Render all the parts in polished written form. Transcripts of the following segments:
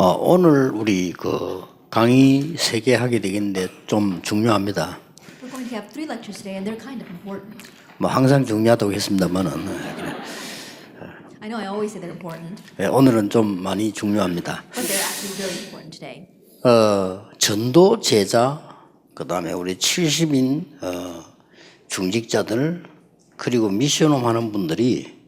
오늘 우리 그 강의 3개 하게 되겠는데 좀 중요합니다. We're going to have 3 lectures today, and they're kind of important. 뭐 항상 중요하다고 했습니다만은 I know I always say they're important, 오늘은 좀 많이 중요합니다. but they're actually very important today. 전도 제자 그다음에 우리 70인 중직자들 그리고 미션홈 하는 분들이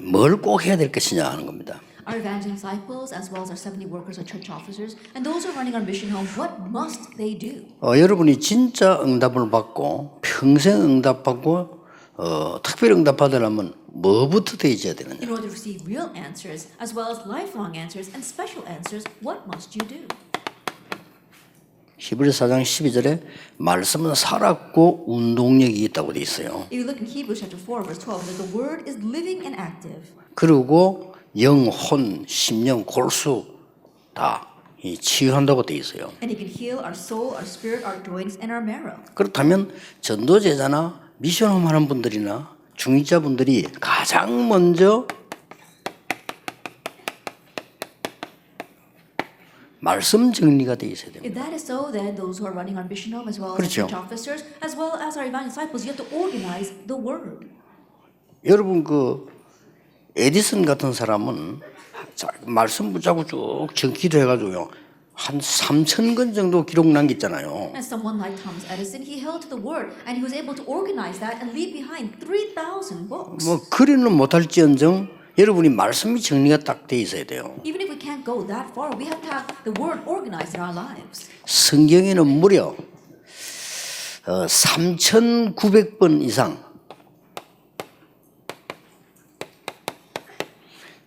뭘 꼭 해야 될 것이냐 하는 겁니다. Our evangelist disciples, as well as our 70 workers or church officers, and those who are running our mission home, what must they do? 여러분이 진짜 응답을 받고 평생 응답받고 특별 응답받으려면 뭐부터 돼 있어야 되느냐? In order to receive real answers, as well as lifelong answers and special answers, what must you do? 히브리서 4장 12절에 말씀은 살았고 운동력이 있다고 돼 있어요. If you look in Hebrews chapter 4, verse 12, that the word is living and active. 그리고 영혼, 심령, 골수 다 치유한다고 돼 있어요. And it can heal our soul, our spirit, our joints, and our marrow. 그렇다면 전도제자나 미션홈 하는 분들이나 중직자분들이 가장 먼저 말씀 정리가 돼 있어야 됩니다. If that is so, then those who are running our mission home, as well as 그렇죠. our church officers, as well as our evangelist disciples, you have to organize the word. 여러분 그 에디슨 같은 사람은 말씀 붙잡고 쭉 적기도 해가지고요 한 3,000권 정도 기록 남겼잖아요. And someone like Thomas Edison, he held to the word, and he was able to organize that and leave behind 3,000 books. 뭐 그리는 못할지언정 여러분이 말씀이 정리가 딱 돼 있어야 돼요. Even if we can't go that far, we have to have the word organized in our lives. 성경에는 무려 3,900번 이상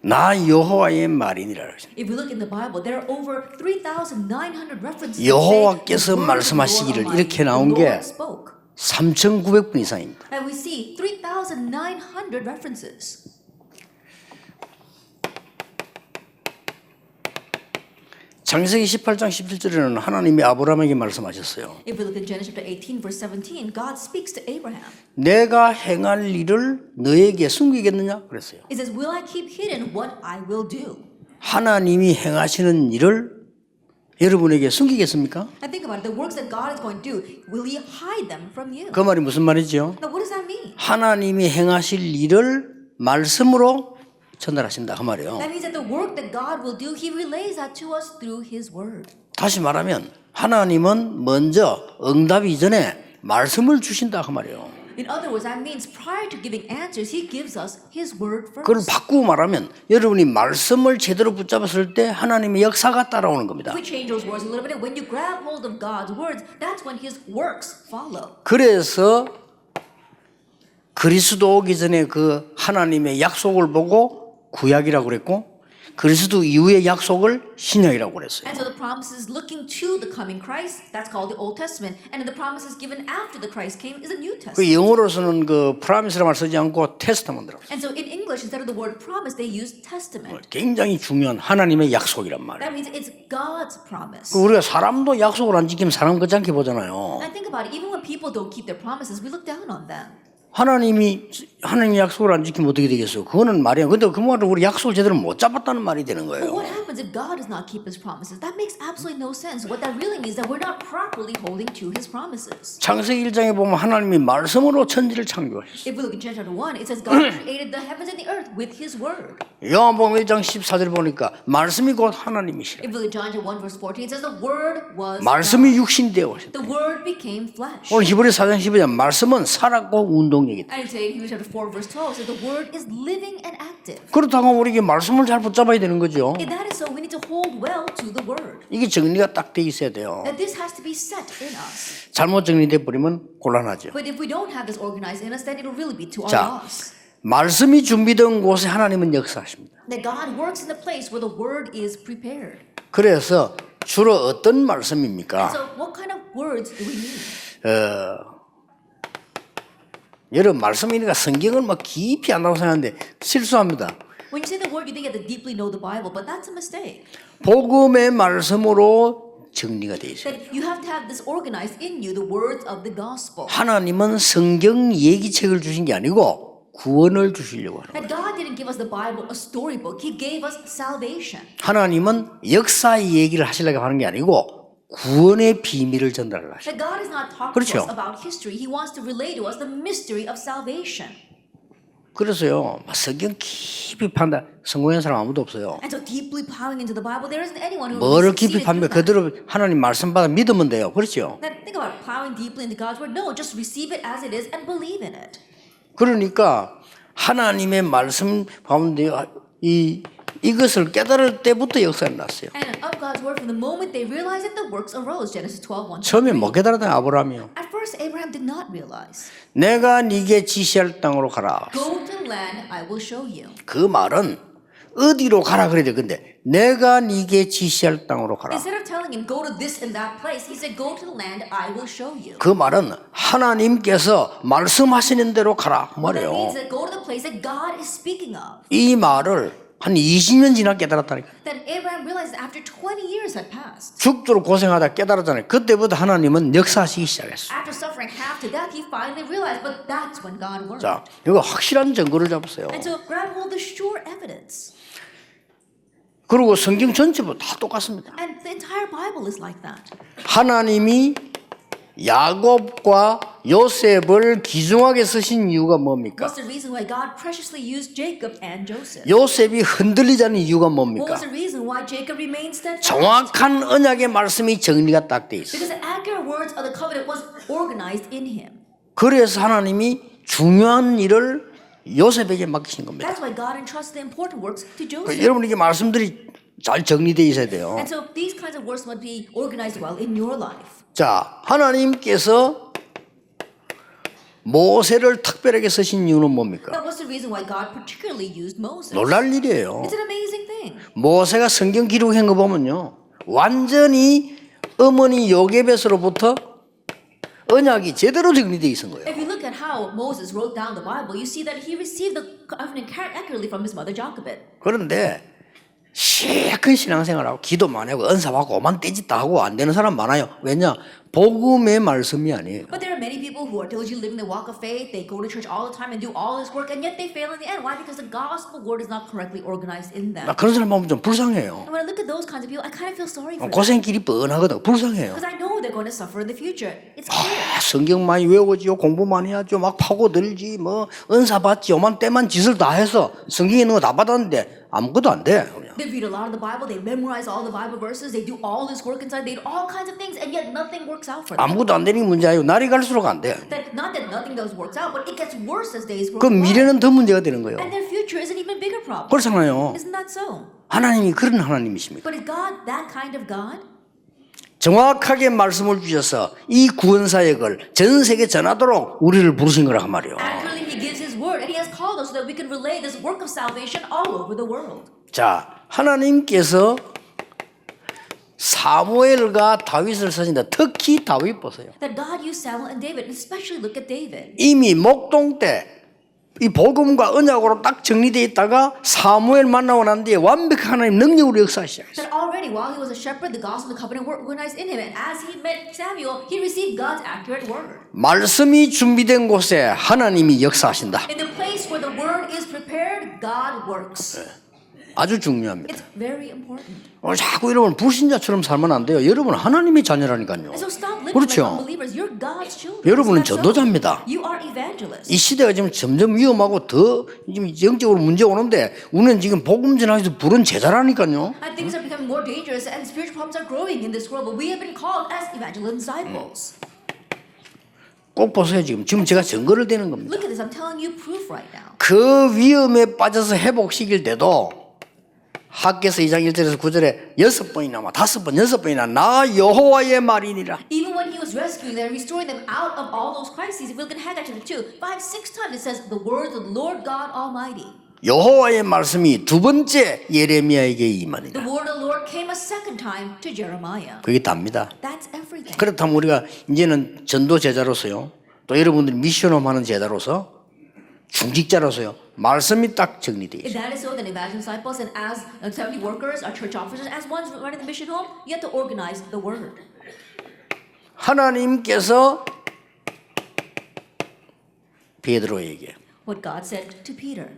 나 여호와의 말이니라. If we look in the Bible, there are over 3,900 references. to say, 여호와께서 "The word of the Lord 말씀하시기를 Almighty, 이렇게 the 나온 게 Lord spoke." 3,900번 이상입니다. And we see 3,900 references. 창세기 18장 17절에는 하나님이 아브라함에게 말씀하셨어요. If we look in Genesis chapter 18, verse 17, God speaks to Abraham. 내가 행할 일을 너에게 숨기겠느냐? 그랬어요. It says, "Will I keep hidden what I will do?" 하나님이 행하시는 일을 여러분에게 숨기겠습니까? And think about it. The works that God is going to do, will He hide them from you? 그 말이 무슨 말이죠? Now, what does that mean? 하나님이 행하실 일을 말씀으로 전달하신다 그 말이에요. That means that the work that God will do, He relays that to us through His word. 다시 말하면 하나님은 먼저 응답 이전에 말씀을 주신다 그 말이에요. In other words, that means prior to giving answers, He gives us His word 그걸 first. 바꾸고 말하면 여러분이 말씀을 제대로 붙잡았을 때 하나님의 역사가 따라오는 겁니다. If we change those words a little bit, when you grab hold of God's words, that's when His works follow. 그래서 그리스도 오기 전에 그 하나님의 약속을 보고 구약이라고 그랬고 그리스도 이후의 약속을 신약이라고 그랬어요. And so the promises looking to the coming Christ, that's called the Old Testament. And the promises given after the Christ came is the New 그 Testament. 영어로서는 그 프라미스라는 말 쓰지 않고 테스타먼트라고 써요. And so in English, instead of the word promise, they use testament. 굉장히 중요한 하나님의 약속이란 말이에요. That means it's God's promise. 우리가 사람도 약속을 안 지키면 사람 같지 보잖아요. And think about it, even when people don't keep their promises, we look down on them. 하나님의 약속을 안 지키면 어떻게 되겠어요? 그거는 말이야. 근데 그 말은 우리 약속을 제대로 못 잡았다는 말이 되는 But 거예요. what happens if God does not keep His promises? That makes absolutely no sense. What that really means is that we're not properly holding to His promises. 창세기 1장에 보면 하나님이 말씀으로 천지를 창조하셨어요. If we look in Genesis chapter 1, it says God created the heavens and the earth with His word. 요한복음 1장 14절 보니까 말씀이 곧 하나님이시라. If we look at John chapter 1, verse 14, it says the word was 말씀이 God. 육신이 되어 오셨다. The word became flesh. 오늘 히브리서 4장 12절 말씀은 살았고 운동력이다. And today in Hebrews chapter 4, verse 12, it says the word is living and active. 그렇다고 우리에게 말씀을 잘 붙잡아야 되는 거죠. If that is so, we need to hold well to the word. 이게 정리가 딱 돼 있어야 돼요. That this has to be set in us. 잘못 정리돼 버리면 곤란하죠. But if we don't have this organized in us, then it'll really be to our 자, loss. 말씀이 준비된 곳에 하나님은 역사하십니다. That God works in the place where the word is prepared. 그래서 주로 어떤 And 말씀입니까? so what kind of words do we need? 여러분 말씀이니까 성경을 막 깊이 안다고 생각하는데 실수합니다. When you say the word, you think you have to deeply know the Bible, but that's a mistake. 복음의 말씀으로 정리가 돼 있어요. That you have to have this organized in you, the words of the gospel. 하나님은 성경 얘기책을 주신 게 아니고 구원을 주시려고 하는 거예요. That God didn't give us the Bible, a storybook. He gave us salvation. 하나님은 역사의 얘기를 하시려고 하는 게 아니고 구원의 비밀을 전달을 하셔요. That God is not talking 그렇죠. to us about history. He wants to relay to us the mystery of salvation. 그래서요, 성경 깊이 판다. 성공한 사람 아무도 없어요. And so deeply plowing into the Bible, there isn't anyone who 뭐를 really 깊이 succeeded 파면 through that. 그대로 하나님 말씀 받아 믿으면 돼요. 그렇죠? Then think about plowing deeply into God's word. No, just receive it as it is and believe in it. 그러니까 하나님의 말씀 가운데 이것을 깨달을 때부터 역사가 났어요. And of God's word, from the moment they realized it, the works arose. Genesis 12:1. 처음에 못 깨달았던 아브라함이요. At first, Abraham did not realize. 내가 네게 지시할 땅으로 가라. Go to land I will show you. 그 말은 어디로 가라 그래야 돼. 근데 내가 네게 지시할 땅으로 가라. Instead of telling him go to this and that place, he said go to the land I will show you. 그 말은 하나님께서 말씀하시는 대로 가라 그 That 말이에요. means that go to the place that God is speaking of. 이 말을 한 20년 지나 깨달았다니까. That Abraham realized that after 20 years had passed. 죽도록 고생하다 깨달았잖아요. 그때부터 하나님은 역사하시기 시작했어요. After suffering half to death, he finally realized, but that's when God worked. 자, 이거 확실한 증거를 잡으세요. And so grab hold of the sure evidence. 그리고 성경 전체도 다 똑같습니다. And the entire Bible is like that. 하나님이 야곱과 요셉을 귀중하게 쓰신 이유가 뭡니까? What's the reason why God preciously used Jacob and Joseph? 요셉이 흔들리지 않는 이유가 What 뭡니까? was the reason why Jacob remained steadfast? 정확한 언약의 말씀이 정리가 딱 돼 있어요. Because the accurate words of the covenant was organized in him. 그래서 하나님이 중요한 일을 요셉에게 맡기신 겁니다. That's why God entrusted the important works to Joseph. 여러분에게 말씀들이 잘 정리되어 있어야 돼요. And so these kinds of works must be organized well in your life. 자, 하나님께서 모세를 특별하게 쓰신 이유는 뭡니까? Now, what's the reason why God particularly used Moses? 놀랄 일이에요. It's an amazing thing. 모세가 성경 기록한 거 보면요, 완전히 어머니 요게벳으로부터 언약이 제대로 정리되어 있는 거예요. If you look at how Moses wrote down the Bible, you see that he received the covenant accurately from his mother Jochebed. 그런데 시큰 신앙생활하고 기도만 하고 은사받고 오만 떼짓다 하고 안 되는 사람 많아요. 왜냐? 복음의 말씀이 아니에요. But there are many people who are diligently living the walk of faith. They go to church all the time and do all this work, and yet they fail in the end. Why? Because the gospel word is not correctly organized in them. 나 그런 사람 보면 좀 불쌍해요. And when I look at those kinds of people, I kind of feel sorry for them. 고생길이 뻔하거든. 불쌍해요. Because I know they're going to suffer in the future. It's clear. 성경 많이 외우지요, 공부 많이 하죠, 막 파고들지, 뭐 은사 받지, 오만 때만 짓을 다 해서 성경에 있는 거 다 받았는데 아무것도 안 돼. 그냥. They read a lot of the Bible. They memorize all the Bible verses. They do all this work inside. They do all kinds of things, and yet nothing works out for them. 아무것도 안 되는 게 문제 아니고 날이 갈수록 안 돼. That not that nothing does works out, but it gets worse as days go 그 by. 미래는 더 문제가 되는 거예요. And their future is an even bigger problem. 그렇잖아요. Isn't that so? 하나님이 그런 하나님이십니까? But is God that kind of God? 정확하게 말씀을 주셔서 이 구원 사역을 전 세계 전하도록 우리를 부르신 거란 말이에요. Accurately, He gives His word, and He has called us so that we can relay this work of salvation all over the world. 자, 하나님께서 사무엘과 다윗을 쓰신다. 특히 다윗 보세요. That God used Samuel and David, and especially look at David. 이미 목동 때 이 복음과 언약으로 딱 정리되어 있다가 사무엘 만나고 난 뒤에 완벽한 하나님 능력으로 역사하기 시작했어요. That already, while he was a shepherd, the gospel and the covenant were organized in him, and as he met Samuel, he received God's accurate word. 말씀이 준비된 곳에 하나님이 역사하신다. In the place where the word is prepared, God works. 아주 중요합니다. It's very important. 자꾸 여러분 불신자처럼 살면 안 돼요. 여러분 하나님의 자녀라니까요. And so stop living 그렇죠. like unbelievers. You're God's children. 여러분은 Isn't that so? 전도자입니다. You are evangelists. 이 시대가 지금 점점 위험하고 더 지금 영적으로 문제 오는데 우리는 지금 복음 전하기서 부른 제자라니까요. And things are becoming more dangerous, and spiritual problems are growing in this world. But we have been called as evangelists and disciples. 꼭 보세요. 지금 제가 증거를 대는 겁니다. Look at this. I'm telling you proof right now. 그 위험에 빠져서 회복시킬 때도 학개서 2장 1절에서 9절에 6번이나 5번 6번이나 나 여호와의 말이니라. Even when he was rescuing them, restoring them out of all those crises, if we look at Haggai chapter 2, 5, 6 times it says the words of the Lord God Almighty. 여호와의 말씀이 두 번째 예레미야에게 The 임하니라. word of the Lord came a second time to Jeremiah. 그게 답니다. That's everything. 그렇다면 우리가 이제는 전도 제자로서요. 또 여러분들이 미션홈 하는 제자로서 중직자로서요. 말씀이 딱 정리되어 If 있어요. that is so, then evangelist disciples and as assembly workers, our church officers, as ones running the mission home, you have to organize the word. 하나님께서 베드로에게 what God said to Peter.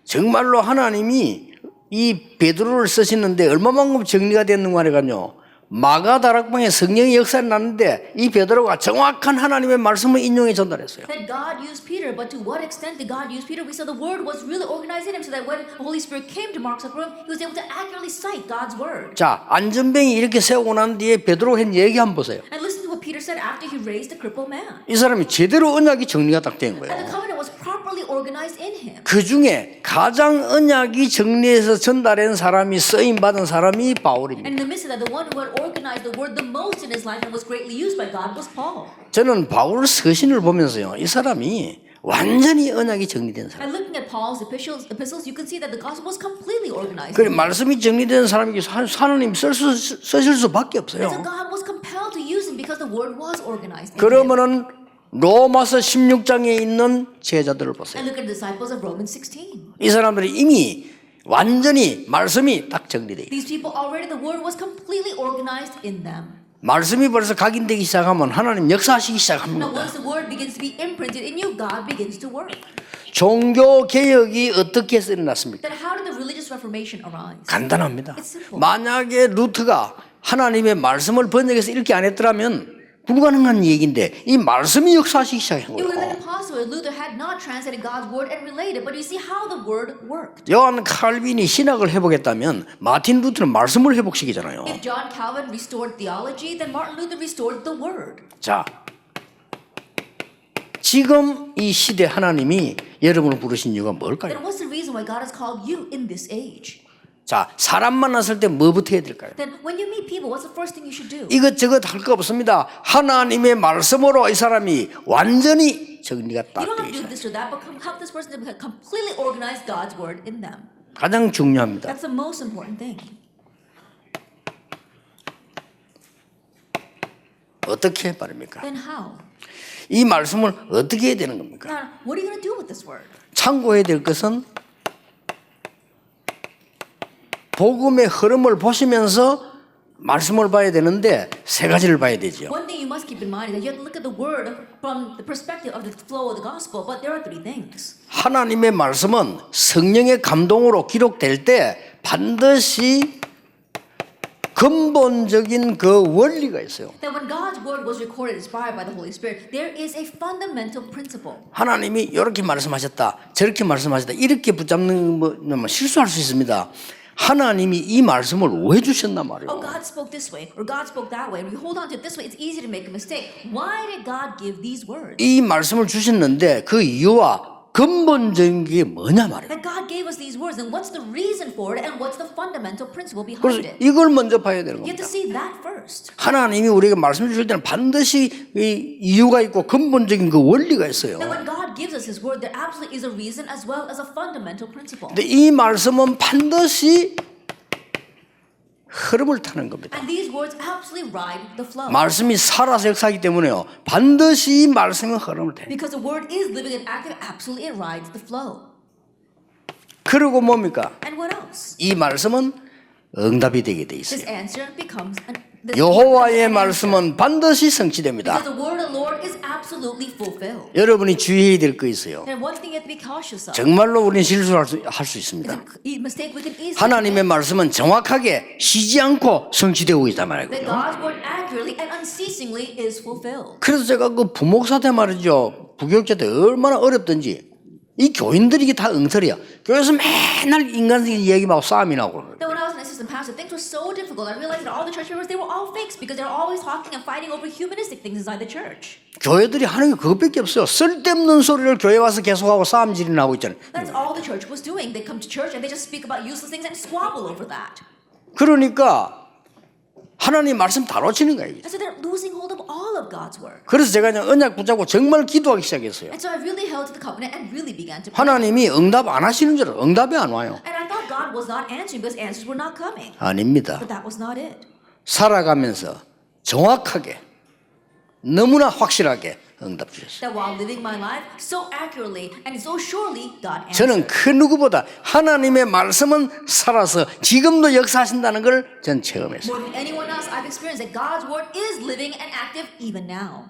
정말로 하나님이 이 베드로를 쓰시는데 얼마만큼 정리가 됐는가 하니까요. 마가다락방에 성령의 역사가 났는데 이 베드로가 정확한 하나님의 말씀을 인용해 전달했어요. That God used Peter, but to what extent did God use Peter? We saw the word was really organized in him so that when the Holy Spirit came to Mark's upper room, he was able to accurately cite God's word. 자, 안전뱅이 이렇게 세우고 난 뒤에 베드로가 한 얘기 한번 보세요. And listen to what Peter said after he raised the crippled man. 이 사람이 제대로 언약이 정리가 딱 된 And the 거예요. covenant was properly organized in him. 그 중에 가장 언약이 정리해서 전달한 사람이 쓰임 받은 사람이 바울입니다. And in the midst of that, the one who had organized the word the most in his life and was greatly used by God was Paul. 저는 바울 서신을 보면서요. 이 사람이 완전히 언약이 정리된 사람. And looking at Paul's epistles, you can see that the gospel was completely organized. 그래 말씀이 정리된 사람에게 하나님 쓰실 수밖에 And so 없어요. God was compelled to use him because the word was organized in him. 그러면은 로마서 16장에 있는 제자들을 보세요. And look at the disciples of Romans 16. 이 사람들이 이미 완전히 말씀이 딱 정리돼 있어요. These people already, the word was completely organized in them. 말씀이 벌써 각인되기 시작하면 하나님 역사하시기 Now, 시작합니다. once the word begins to be imprinted in you, God begins to work. 종교 개혁이 어떻게 일어났습니까? Then how did the religious reformation arise? 간단합니다. It's simple. 만약에 루트가 하나님의 말씀을 번역해서 읽게 안 했더라면 불가능한 얘기인데 이 말씀이 역사하시기 시작한 It would have been 거예요. impossible if Luther had not translated God's word and related, but you see how the word worked. 요한 칼빈이 신학을 회복했다면 마틴 루트는 말씀을 회복시키잖아요. If John Calvin restored theology, then Martin Luther restored the word. 자, 지금 이 시대 하나님이 여러분을 부르신 이유가 뭘까요? Then what's the reason why God has called you in this age? 자, 사람 만났을 때 뭐부터 해야 될까요? Then when you meet people, what's the first thing you should do? 이것저것 할 거 없습니다. 하나님의 말씀으로 이 사람이 완전히 정리가 You 딱 don't 되어 have to do 있어요. this or that, but help this person to completely organize God's word in them. 가장 중요합니다. That's the most important thing. 어떻게 말입니까? Then how? 이 말씀을 어떻게 해야 되는 겁니까? Now, what are you going to do with this word? 참고해야 될 것은 복음의 흐름을 보시면서 말씀을 봐야 되는데 세 가지를 봐야 되죠. One thing you must keep in mind is that you have to look at the word from the perspective of the flow of the gospel, but there are three things. 하나님의 말씀은 성령의 감동으로 기록될 때 반드시 근본적인 그 원리가 있어요. That when God's word was recorded, inspired by the Holy Spirit, there is a fundamental principle. 하나님이 이렇게 말씀하셨다, 저렇게 말씀하셨다, 이렇게 붙잡는 뭐 실수할 수 있습니다. 하나님이 이 말씀을 왜 주셨단 말이에요. Oh, God spoke this way, or God spoke that way. And we hold on to it this way, it's easy to make a mistake. Why did God give these words? 이 말씀을 주셨는데 그 이유와 근본적인 게 뭐냐 말이에요. That God gave us these words, and what's the reason for it, and what's the fundamental principle behind 그래서 it? 이걸 먼저 봐야 되는 You have 겁니다. to see that first. 하나님이 우리에게 말씀 주실 때는 반드시 이 이유가 있고 근본적인 그 원리가 있어요. That when God gives us His word, there absolutely is a reason as well as a fundamental principle. 근데 이 말씀은 반드시 흐름을 타는 겁니다. And these words absolutely ride the flow. 말씀이 살아서 역사하기 때문에요. 반드시 이 말씀은 흐름을 타요. Because the word is living and active, absolutely it rides the flow. 그리고 뭡니까? And what else? 이 말씀은 응답이 되게 돼 This 있어요. answer becomes this 여호와의 becomes an answer. 말씀은 반드시 성취됩니다. Because the word of the Lord is absolutely fulfilled. 여러분이 주의해야 될 거 있어요. And one thing you have to be cautious of. 정말로 우리는 실수할 수 있습니다. A mistake we can easily 하나님의 make. 말씀은 정확하게 쉬지 않고 성취되고 있단 That 말이에요. God's word accurately and unceasingly is fulfilled. 그래서 제가 그 부목사 때 말이죠. 부교육자 때 얼마나 어렵던지 이 교인들이 이게 다 엉터리야. 교회에서 맨날 인간적인 얘기하고 싸움이 나고. That when I was an assistant pastor, things were so difficult. I realized that all the church members, they were all fakes because they're always talking and fighting over humanistic things inside the church. 교회들이 하는 게 그것밖에 없어요. 쓸데없는 소리를 교회 와서 계속하고 싸움질이나 하고 있잖아요. That's all the church was doing. They come to church and they just speak about useless things and squabble over that. 그러니까 하나님 말씀 다 놓치는 거예요. And so they're losing hold of all of God's word. 그래서 제가 그냥 언약 붙잡고 정말 기도하기 시작했어요. And so I really held to the covenant and really began to pray. 하나님이 응답 안 하시는 줄 알아요. 응답이 안 와요. And I thought God was not answering because answers were not coming. 아닙니다. But that was not it. 살아가면서 정확하게 너무나 확실하게 응답 주셨어요. That while living my life so accurately and so surely, God answered. 저는 그 누구보다 하나님의 말씀은 살아서 지금도 역사하신다는 걸 전 체험했어요. More than anyone else, I've experienced that God's word is living and active even now.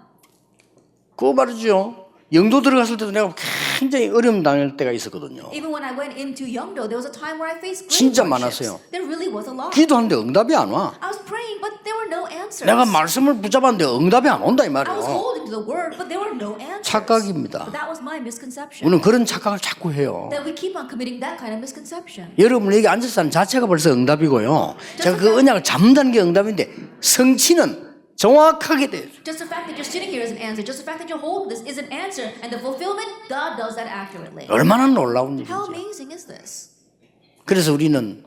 그거 말이죠. 영도 들어갔을 때도 내가 굉장히 어려움 당할 때가 있었거든요. Even when I went into Yeongdo, there was a time where I faced great 진짜 hardships. 많았어요. There really was a lot. 기도하는데 응답이 안 와. I was praying, but there were no answers. 내가 말씀을 붙잡았는데 응답이 안 온다 이 I was 말이에요. holding to the word, but there were no answers. 착각입니다. But that was my misconception. 우리는 그런 착각을 자꾸 해요. That we keep on committing that kind of misconception. 여러분 여기 앉아서 하는 자체가 벌써 응답이고요. 제가 그 언약을 잡는다는 게 응답인데 성취는 정확하게 돼요. Just the fact that you're sitting here is an answer. Just the fact that you're holding this is an answer. And the fulfillment, God does that accurately. 얼마나 놀라운 How 일이죠. amazing is this? 그래서 우리는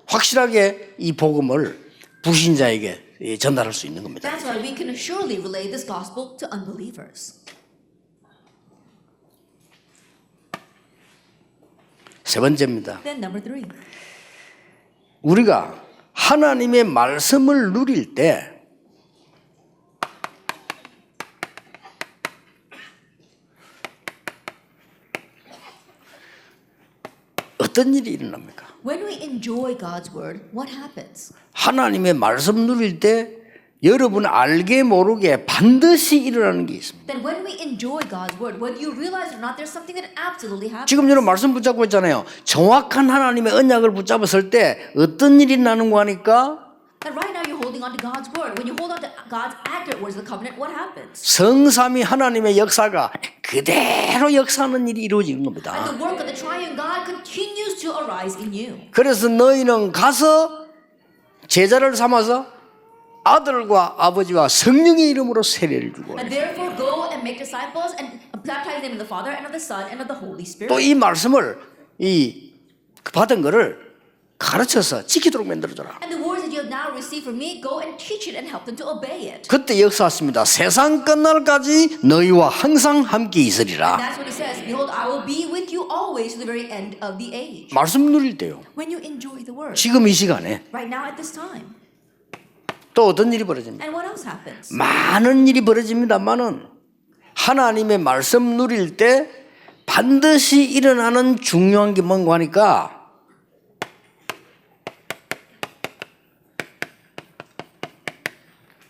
확실하게 이 복음을 불신자에게 전달할 수 있는 겁니다. That's why we can surely relay this gospel to unbelievers. 세 번째입니다. Then number 3. 우리가 하나님의 말씀을 누릴 때 어떤 일이 일어납니까? When we enjoy God's word, what happens? 하나님의 말씀 누릴 때 여러분 알게 모르게 반드시 일어나는 게 있습니다. Then when we enjoy God's word, whether you realize it or not, there's something that absolutely happens. 지금 여러분 말씀 붙잡고 있잖아요. 정확한 하나님의 언약을 붙잡았을 때 어떤 일이 나는 거 하니까 And right now you're holding on to God's word. When you hold on to God's accurate words of the covenant, what happens? 성삼위 하나님의 역사가 그대로 역사하는 일이 이루어지는 And 겁니다. the work of the triune God continues to arise in you. 그래서 너희는 가서 제자를 삼아서 아들과 아버지와 성령의 이름으로 세례를 주고 And therefore go and make disciples and baptize them in the Father and of the Son and of the Holy Spirit. 또 이 말씀을 이 받은 거를 가르쳐서 지키도록 만들어줘라. And the words that you have now received from me, go and teach it and help them to obey it. 그때 역사했습니다. 세상 끝날까지 너희와 항상 함께 있으리라. That's what he says. Behold, I will be with you always to the very end of the age. 말씀 누릴 때요. When you enjoy the word. 지금 이 시간에 Right now at this time. 또 어떤 일이 벌어집니까? And what else happens? 많은 일이 벌어집니다만은 하나님의 말씀 누릴 때 반드시 일어나는 중요한 게 뭔가 하니까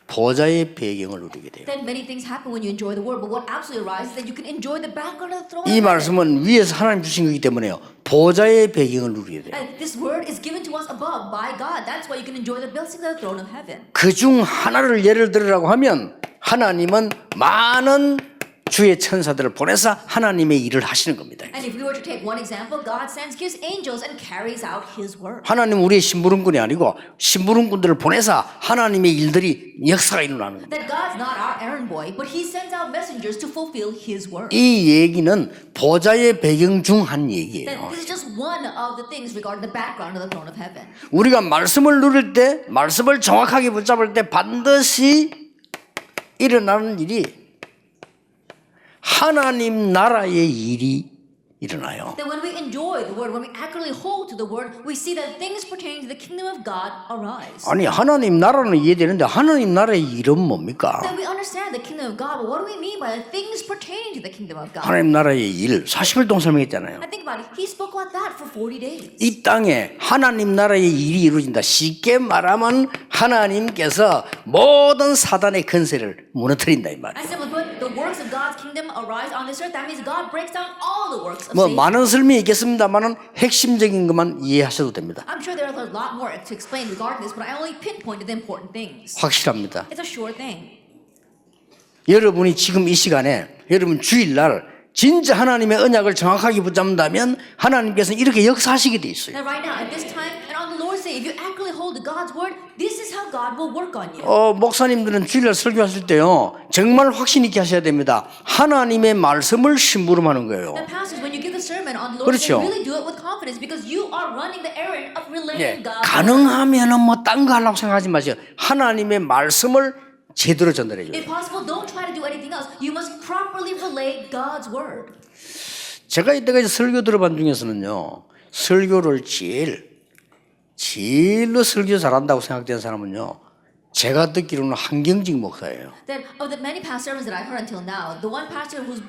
보좌의 배경을 누리게 돼요. Then many things happen when you enjoy the word, but what absolutely arises is that you can enjoy the background of the throne. 이 말씀은 위에서 하나님 주신 거기 때문에요. 보좌의 배경을 누리게 돼요. And this word is given to us above by God. That's why you can enjoy the blessings of the throne of heaven. 그 중 하나를 예를 들으라고 하면 하나님은 많은 주의 천사들을 보내서 하나님의 일을 하시는 겁니다. And if we were to take one example, God sends his angels and carries out his word. 하나님은 우리의 심부름꾼이 아니고 심부름꾼들을 보내서 하나님의 일들이 역사가 일어나는 겁니다. That God's not our errand boy, but he sends out messengers to fulfill his word. 이 얘기는 보좌의 배경 중 한 That 얘기예요. this is just one of the things regarding the background of the throne of heaven. 우리가 말씀을 누릴 때, 말씀을 정확하게 붙잡을 때 반드시 일어나는 일이 하나님 나라의 일이 일어나요. That when we enjoy the word, when we accurately hold to the word, we see that things pertaining to the kingdom of God arise. 아니 하나님 나라는 이해되는데 하나님 나라의 일은 뭡니까? That we understand the kingdom of God, but what do we mean by the things pertaining to the kingdom of God? 하나님 나라의 일 40일 동안 설명했잖아요. I think about it. He spoke about that for 40 days. 이 땅에 하나님 나라의 일이 이루어진다. 쉽게 말하면 하나님께서 모든 사단의 건세를 무너뜨린다 이 말이에요. I simply put, the works of God's kingdom arise on this earth. That means God breaks down all the works of 뭐 Satan. 많은 설명이 있겠습니다만은 핵심적인 것만 이해하셔도 됩니다. I'm sure there are a lot more to explain regarding this, but I only pinpointed the important things. 확실합니다. It's a sure thing. 여러분이 지금 이 시간에 여러분 주일날 진짜 하나님의 언약을 정확하게 붙잡는다면 하나님께서는 이렇게 역사하시게 돼 있어요. And right now, at this time, and on the Lord's day, if you accurately hold to God's word, this is how God will work on you. 목사님들은 주일날 설교하실 때요 정말 확신 있게 하셔야 됩니다. 하나님의 말씀을 심부름하는 거예요. And pastors, when you give the sermon on the Lord's 그렇죠. day, really do it with confidence because you are running the errand of relaying God's word. 가능하면은 뭐 딴 거 하려고 생각하지 마세요. 하나님의 말씀을 제대로 전달해 줘요. If possible, don't try to do anything else. You must properly relay God's word. 제가 이때까지 설교 들어본 중에서는요 설교를 제일로 설교 잘한다고 생각되는 사람은요 제가 듣기로는 한경직 목사예요. That of the many past sermons that I've heard until now, the one pastor whose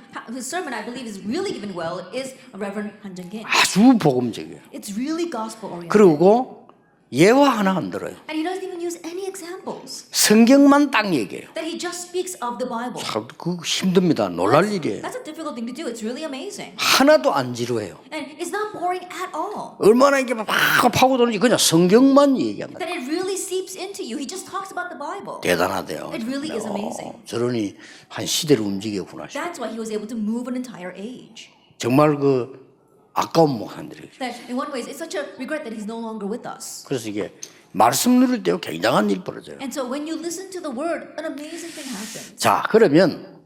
sermon I believe is really given well is Reverend Han Jung-kim. 아주 복음적이에요. It's really gospel oriented. 그리고 예화 하나 안 들어요. And he doesn't even use any examples. 성경만 딱 얘기해요. That he just speaks of the Bible. 참, 그거 힘듭니다. 놀랄 일이에요. That's a difficult thing to do. It's really amazing. 하나도 안 지루해요. And it's not boring at all. 얼마나 이게 막 파고드는지 그냥 성경만 얘기합니다. That it really seeps into you. He just talks about the Bible. 대단하대요. It really is amazing. 저러니 한 시대를 움직였구나. That's why he was able to move an entire age. 정말 그 아까운 목사님들이. That in one way, it's such a regret that he's no longer with us. 그래서 이게 말씀 누릴 때 굉장한 일이 벌어져요. And so when you listen to the word, an amazing thing happens. 자, 그러면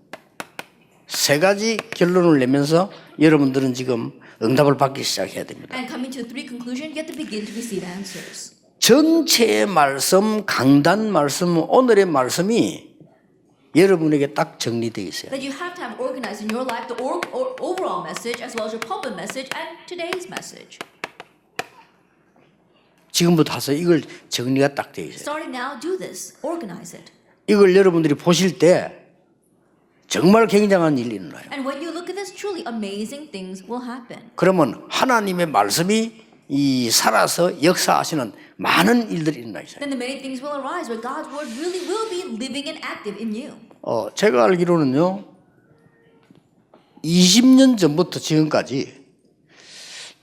세 가지 결론을 내면서 여러분들은 지금 응답을 받기 시작해야 됩니다. And coming to three conclusions, you have to begin to receive answers. 전체의 말씀, 강단 말씀, 오늘의 말씀이 여러분에게 딱 정리되어 있어요. That you have to have organized in your life the overall message as well as your pulpit message and today's message. 지금부터 하세요. 이걸 정리가 딱 되어 있어요. Starting now, do this. Organize it. 이걸 여러분들이 보실 때 정말 굉장한 일이 일어나요. And when you look at this, truly amazing things will happen. 그러면 하나님의 말씀이 이 살아서 역사하시는 많은 일들이 일어나 있어요. Then the many things will arise where God's word really will be living and active in you. 제가 알기로는요, 20년 전부터 지금까지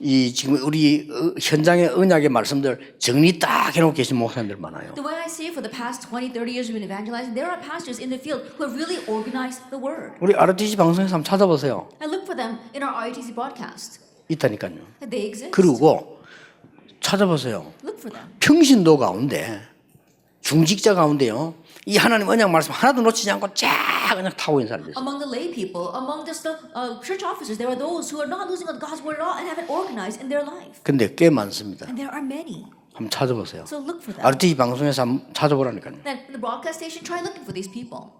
이 지금 우리 현장의 언약의 말씀들 정리 딱 해놓고 계신 목사님들 많아요. The way I see it, for the past 20, 30 years we've been evangelizing, there are pastors in the field who have really organized the word. 우리 RTC 방송에서 한번 찾아보세요. I look for them in our ITC broadcast. 있다니까요. They exist. 그리고 찾아보세요. Look for them. 평신도 가운데 중직자 가운데요, 이 하나님 언약 말씀 하나도 놓치지 않고 쫙 그냥 타고 있는 사람들 있어요. Among the lay people, among just the church officers, there are those who are not losing God's word at all and have it organized in their life. 근데 꽤 많습니다. And there are many. 한번 찾아보세요. So look for them. RTC 방송에서 한번 찾아보라니까요. Then in the broadcast station, try looking for these people.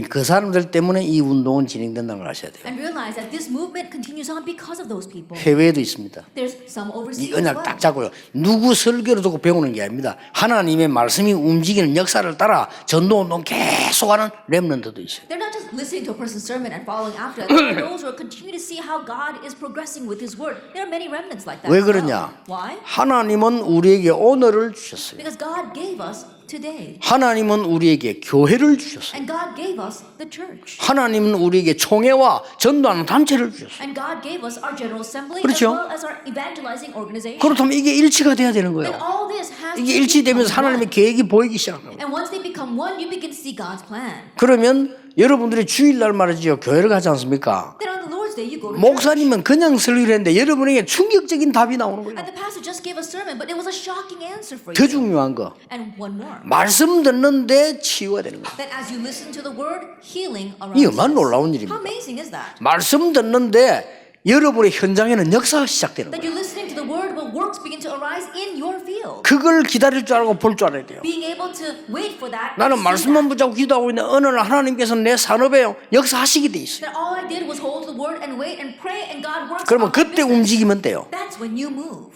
그 사람들 때문에 이 운동은 진행된다는 걸 아셔야 돼요. And realize that this movement continues on because of those people. 해외에도 있습니다. There's some overseas 이 as 언약 well. 딱 잡고요. 누구 설교를 듣고 배우는 게 아닙니다. 하나님의 말씀이 움직이는 역사를 따라 전도운동 계속하는 렘넌트도 있어요. They're not just listening to a person's sermon and following after it. There are those who are continue to see how God is progressing with His word. There are many remnants like that. 왜 as well. 그러냐? Why? 하나님은 우리에게 오늘을 주셨어요. Because God gave us today. 하나님은 우리에게 교회를 주셨어요. And God gave us the church. 하나님은 우리에게 총회와 전도하는 단체를 주셨어요. And God gave us our General Assembly 그렇죠? as well as our evangelizing organization. 그렇다면 이게 일치가 돼야 되는 And 거예요. all this has to 이게 become 일치되면서 one. 하나님의 계획이 보이기 시작합니다. And once they become one, you begin to see God's plan. 그러면 여러분들이 주일날 말이죠. 교회를 가지 않습니까? Then on the Lord's Day, you go to church. 목사님은 그냥 설교를 했는데 여러분에게 충격적인 답이 나오는 거예요. And the pastor just gave a sermon, but it was a shocking answer for 더 you. 중요한 거, And one more. 말씀 듣는데 치유가 되는 거예요. That as you listen to the word, healing 이 arises. 얼마나 놀라운 How 일입니까? amazing is that? 말씀 듣는데 여러분의 현장에는 역사가 시작되는 That 거예요. you're listening to the word, but works begin to arise in your field. 그걸 기다릴 줄 알고 볼 줄 알아야 돼요. Being able to wait for that. and 나는 see 말씀만 that. 붙잡고 기도하고 있는데 어느 날 하나님께서 내 산업에 역사하시게 돼 있어요. That all I did was hold the word and wait and pray, and God works. 그러면 on my 그때 business. 움직이면 돼요. That's when you move.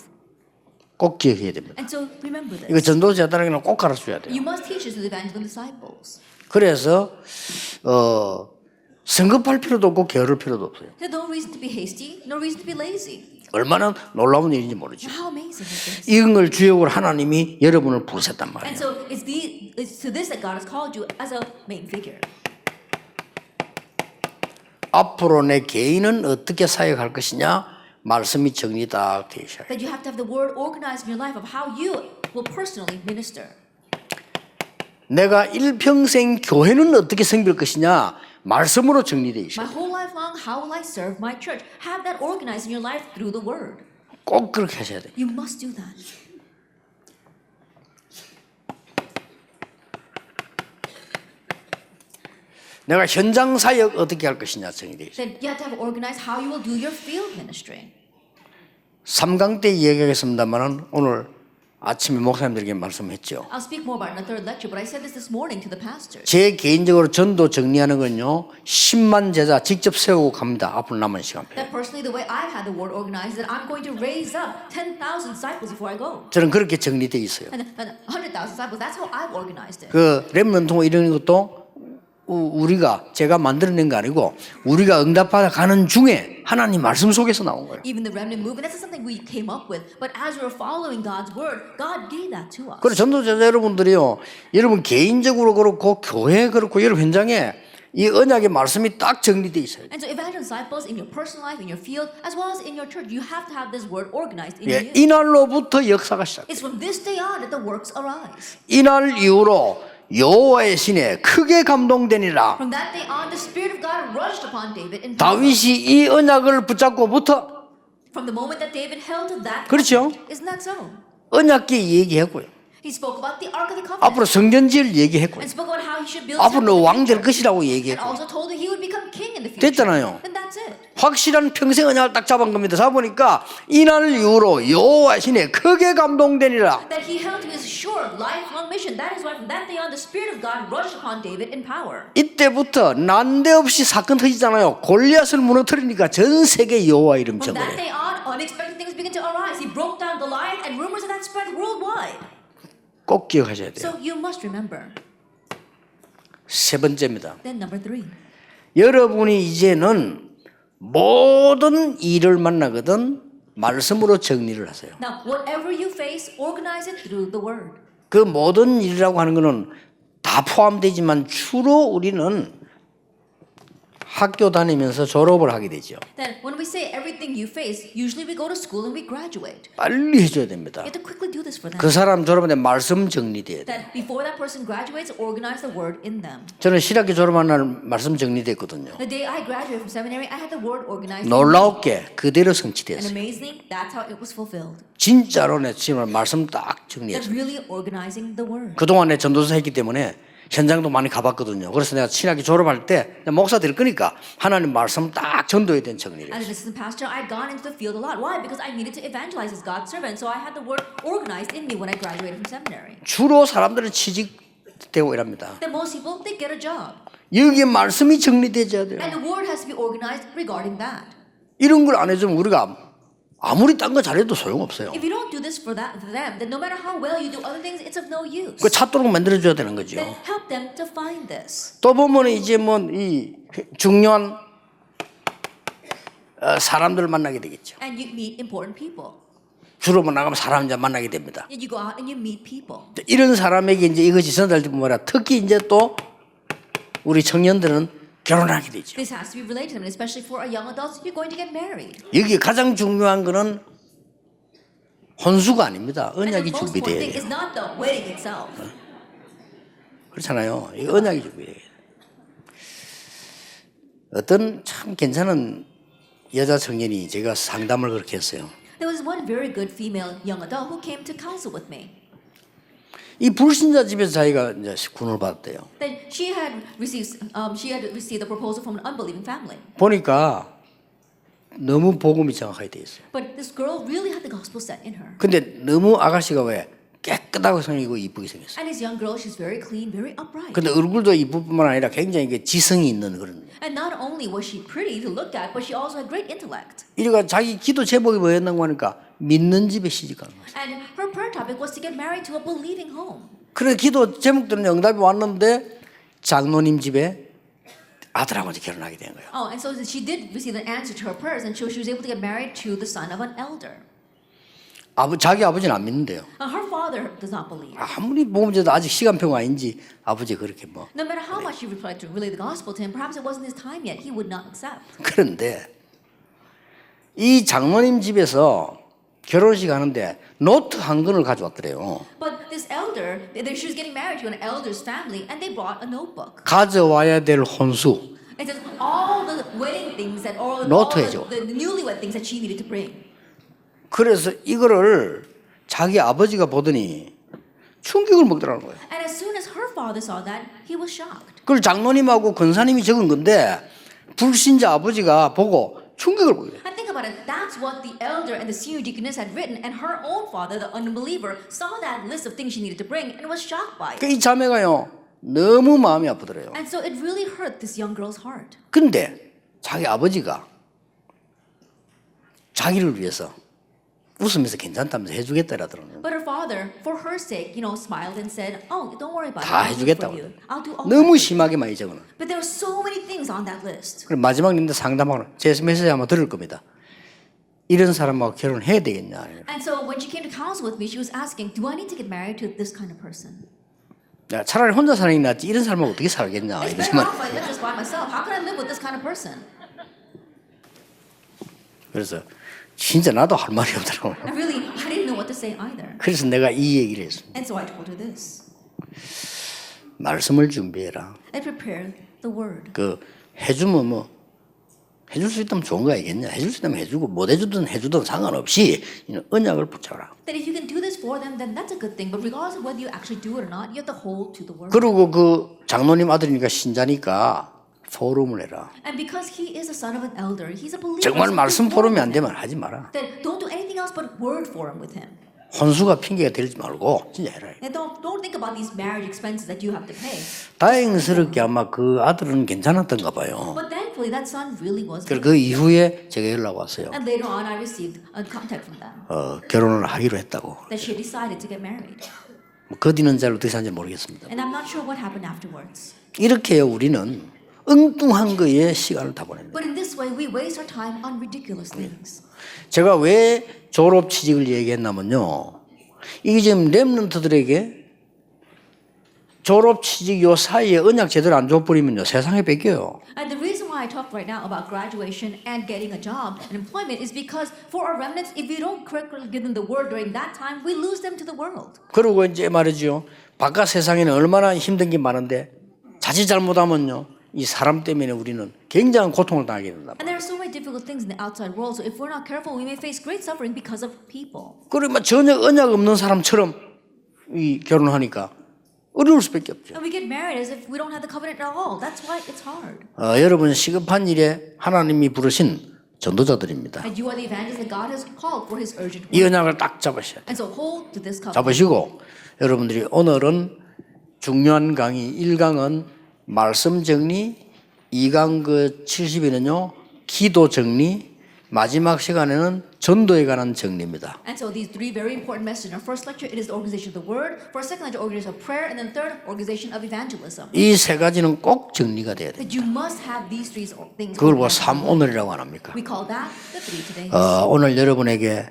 꼭 기억해야 됩니다. And so remember 이거 this. 전도자들에게는 꼭 가르쳐줘야 돼요. You must teach this to the evangelism disciples. 그래서 성급할 필요도 없고 게으를 필요도 없어요. There's no reason to be hasty, no reason to be lazy. 얼마나 놀라운 일인지 모르죠. How amazing is this? 이런 걸 주역으로 하나님이 여러분을 부르셨단 And 말이에요. so it's to this that God has called you as a main figure. 앞으로 내 개인은 어떻게 사역할 것이냐 말씀이 정리 딱 되어 있어요. That you have to have the word organized in your life of how you will personally minister. 내가 일평생 교회는 어떻게 섬길 것이냐 말씀으로 정리되어 있어요. My whole life long, how will I serve my church? Have that organized in your life through the word. 꼭 그렇게 하셔야 돼요. You must do that. 내가 현장 사역 어떻게 할 것이냐 정리되어 있어요. Then you have to have organized how you will do your field ministry. 3강 때 이야기하겠습니다만 오늘 아침에 목사님들에게 말씀했죠. I'll speak more about it in the third lecture, but I said this morning to the pastors. 제 개인적으로 전도 정리하는 건요 10만 제자 직접 세우고 갑니다. 앞으로 남은 시간. That personally, the way I've had the word organized, that I'm going to raise up 10,000 disciples before I go. 저는 그렇게 정리돼 있어요. And 100,000 disciples, that's how I've organized it. 그 렘넌트 이런 것도 우리가 제가 만들어낸 거 아니고 우리가 응답받아 가는 중에 하나님 말씀 속에서 나온 거예요. Even the remnant movement, that's not something we came up with. But as we were following God's word, God gave that to us. 그래서 전도자 여러분들이요, 여러분 개인적으로 그렇고 교회 그렇고 여러분 현장에 이 언약의 말씀이 딱 정리돼 있어요. And so evangelist disciples in your personal life, in your field, as well as in your church, you have to have this word organized in 예, you. 이날로부터 역사가 시작. It's from this day on that the works arise. 이날 이후로 여호와의 신에 크게 감동되니라. From that day on, the Spirit of God rushed upon David in power. 다윗이 이 언약을 붙잡고부터 From the moment that David held to that, 그렇죠. isn't that so? 언약궤 얘기했고요. He spoke about the Ark of the Covenant 앞으로 성전지을 얘기했고요. and spoke about how he should build 앞으로 너 temple 왕 in 될 the future. 것이라고 And 얘기했고 also told that he would become king in the future. 됐잖아요. And that's it. 확실한 평생 언약을 딱 잡은 겁니다. 잡으니까 이날 이후로 여호와 신에 크게 감동되니라. That he held to his sure lifelong mission. That is why from that day on the Spirit of God rushed upon David in power. 이때부터 난데없이 사건 터지잖아요. 골리앗을 무너뜨리니까 전 세계 여호와 이름 From that 전거예요. day on, unexpected things began to arise. He broke down Goliath and rumors of that spread worldwide. 꼭 기억하셔야 돼요. So you must remember. 세 번째입니다. Then number 3. 여러분이 이제는 모든 일을 만나거든 말씀으로 정리를 하세요. Now, whatever you face, organize it through the word. 그 모든 일이라고 하는 것은 다 포함되지만 주로 우리는 학교 다니면서 졸업을 하게 되죠. Then when we say everything you face, usually we go to school and we graduate. 빨리 해줘야 됩니다. You have to quickly do this for them. 그 사람 졸업하는데 말씀 정리돼야 돼요. That before that person graduates, organize the word in them. 저는 신학교 졸업한 날 말씀 정리됐거든요. The day I graduated from seminary, I had the word organized. 놀라웠게 그대로 And 성취됐어요. amazingly, that's how it was fulfilled. 진짜로 내 지금 말씀 딱 That 정리했어요. really organizing the word. 그동안 내 전도사 했기 때문에 현장도 많이 가봤거든요. 그래서 내가 신학교 졸업할 때 목사 될 거니까 하나님 말씀 딱 전도에 대한 정리를 As 했어요. an assistant pastor, I'd gone into the field a lot. Why? Because I needed to evangelize as God's servant. So I had the word organized in me when I graduated from seminary. 주로 사람들은 취직되고 이랍니다. That most people, they get a job. 여기에 말씀이 정리되어야 돼요. And the word has to be organized regarding that. 이런 걸 안 해주면 우리가 아무리 딴 거 잘해도 소용없어요. If you don't do this for them, then no matter how well you do other things, it's of no use. 그 찾도록 만들어줘야 되는 거죠. Then help them to find this. 또 보면 이제 뭐 이 중요한 사람들을 만나게 되겠죠. And you meet important people. 주로 나가면 사람 이제 만나게 됩니다. And you go out and you meet people. 이런 사람에게 이제 이것이 전달되면 뭐라 특히 이제 또 우리 청년들은 결혼하게 되죠. This has to be related to them, and especially for our young adults, you're going to get married. 여기 가장 중요한 거는 혼수가 아닙니다. And the 언약이 most important 준비돼야 thing 돼요. is not the wedding itself. 그렇잖아요. 이 언약이 준비돼야 돼요. 어떤 참 괜찮은 여자 청년이 제가 상담을 그렇게 했어요. There was one very good female young adult who came to counsel with me. 이 불신자 집에서 자기가 이제 군을 받았대요. Then she had received the proposal from an unbelieving family. 보니까 너무 복음이 정확하게 돼 있어요. But this girl really had the gospel set in her. 근데 너무 아가씨가 왜 깨끗하고 생기고 이쁘게 생겼어요. And this young girl, she's very clean, very upright. 근데 얼굴도 이쁠 뿐만 아니라 굉장히 지성이 있는 그런. And not only was she pretty to look at, but she also had great intellect. 이래가 자기 기도 제목이 뭐였는고 하니까 믿는 집에 시집가는 거예요. And her prayer topic was to get married to a believing home. 그래 기도 제목들은 응답이 왔는데 장로님 집에 아들하고 이제 결혼하게 된 거예요. Oh, and so she did receive an answer to her prayers, and so she was able to get married to the son of an elder. 자기 아버지는 안 믿는데요. Her father does not believe. 아무리 복음제도 아직 시간표가 아닌지 아버지 그렇게 뭐. No matter how much she tried to relay the gospel to him, perhaps it wasn't his time yet, he would not accept. 그런데 이 장로님 집에서 결혼식 하는데 노트 한 권을 가져왔더래요. But this elder, she was getting married to an elder's family, and they brought a notebook. 가져와야 될 혼수. It says all the wedding things that, all 노트해줘. the newlywed things that she needed to bring. 그래서 이거를 자기 아버지가 보더니 충격을 먹더라는 거예요. And as soon as her father saw that, he was shocked. 그걸 장로님하고 권사님이 적은 건데 불신자 아버지가 보고 충격을 먹어요. And think about it, that's what the elder and the senior deaconess had written, and her own father, the unbeliever, saw that list of things she needed to bring and was shocked by it. 이 자매가요 너무 마음이 아프더래요. And so it really hurt this young girl's heart. 근데 자기 아버지가 자기를 위해서 웃으면서 괜찮다면서 해주겠다라더라고요. But her father father, for her sake, smiled and said, "Oh, don't worry about it. 다 I'll do it 해주겠다고. for you. I'll do all 너무 that." 심하게 많이 적어놔. But there were so many things on that list. 그럼 마지막 님들 상담하고 제 메시지 아마 들을 겁니다. 이런 사람하고 결혼해야 되겠냐. And so when she came to counsel with me, she was asking, "Do I need to get married to this kind of person? 야, 차라리 혼자 사는 게 낫지 이런 사람하고 어떻게 살겠냐. It's 이러지 better 말. off I live just by myself. How can I live with this kind of person?" 그래서 진짜 나도 할 말이 없더라고요. I didn't know what to say either. 그래서 내가 이 얘기를 했습니다. And so I told her this. 말씀을 준비해라. I prepared the word. 그 해주면 뭐 해줄 수 있다면 좋은 거 아니겠냐. 해줄 수 있다면 해주고 못 해주든 상관없이 언약을 붙잡아라. That if you can do this for them, then that's a good thing. But regardless of whether you actually do it or not, you have to hold to the word. 그리고 그 장로님 아들이니까 신자니까 포럼을 해라. And because he is the son of an elder, he's a believer. 정말 so 말씀 do 포럼이 forum 안 with him. 되면 하지 마라. Then don't do anything else but word forum with him. 혼수가 핑계가 되지 말고 진짜 해라. And don't think about these marriage expenses that you have to pay. 다행스럽게 아마 그 아들은 괜찮았던가 봐요. But thankfully, that son really was. 그래서 그 이후에 제가 연락 왔어요. And later on, I received a contact from them 결혼을 하기로 했다고. that she decided to get married. 그 뒤는 잘 어떻게 사는지 모르겠습니다. And I'm not sure what happened afterwards. 이렇게 해요 우리는 엉뚱한 거에 시간을 다 보냅니다. But in this way, we waste our time on ridiculous things. 제가 왜 졸업 취직을 얘기했냐면요. 이게 지금 렘넌트들에게 졸업 취직 요 사이에 언약 제대로 안 줘버리면요. 세상에 뺏겨요. And the reason why I talk right now about graduation and getting a job and employment is because for our remnants, if we don't correctly give them the word during that time, we lose them to the world. 그리고 이제 말이죠. 바깥 세상에는 얼마나 힘든 게 많은데 자칫 잘못하면요. 이 사람 때문에 우리는 굉장한 고통을 당하게 된다. And there are so many difficult things in the outside world, so if we're not careful, we may face great suffering because of people. 그리고 전혀 언약 없는 사람처럼 이 결혼하니까 어려울 수밖에 없죠. And we get married as if we don't have the covenant at all. That's why it's hard. 여러분 시급한 일에 하나님이 부르신 전도자들입니다. And you are the evangelists that God has called for His urgent 이 work. 언약을 딱 잡으셔야 돼요. And so hold to this covenant. 잡으시고 여러분들이 오늘은 중요한 강의 1강은 말씀 정리, 2강 그 70일은요 기도 정리, 마지막 시간에는 전도에 관한 정리입니다. And so these three very important messages. In our first lecture, it is the organization of the word. For our second lecture, organization of prayer. And then third, organization of evangelism. 이 세 가지는 꼭 정리가 돼야 돼요. That you must have these three things. 그걸 뭐 3오늘이라고 안 합니까? We call that the 3 todays. 오늘 여러분에게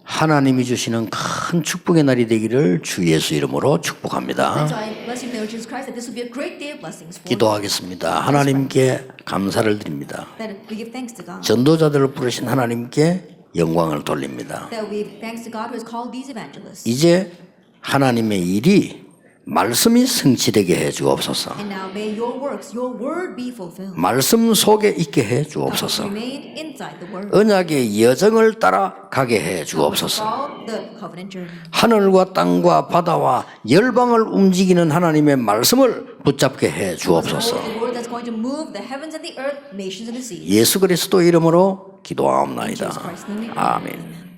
하나님이 주시는 큰 축복의 날이 되기를 주 예수 이름으로 축복합니다. So I bless you in the name of Jesus Christ that this will be a great day of blessings for you. 기도하겠습니다. 하나님께 감사를 드립니다. That we give thanks to God. 전도자들을 부르신 하나님께 영광을 돌립니다. That we give thanks to God who has called these evangelists. 이제 하나님의 일이 말씀이 성취되게 해 주옵소서. And now may your works, your word be fulfilled. 말씀 속에 있게 해 That 주옵소서. we remain inside the word. 언약의 여정을 따라 가게 해 주옵소서. Follow the covenant journey. 하늘과 땅과 바다와 열방을 움직이는 하나님의 말씀을 붙잡게 해 주옵소서. The word that's going to move the heavens and the earth, nations and the seas. 예수 그리스도 이름으로 기도하옵나이다. Jesus Christ's name. 아멘.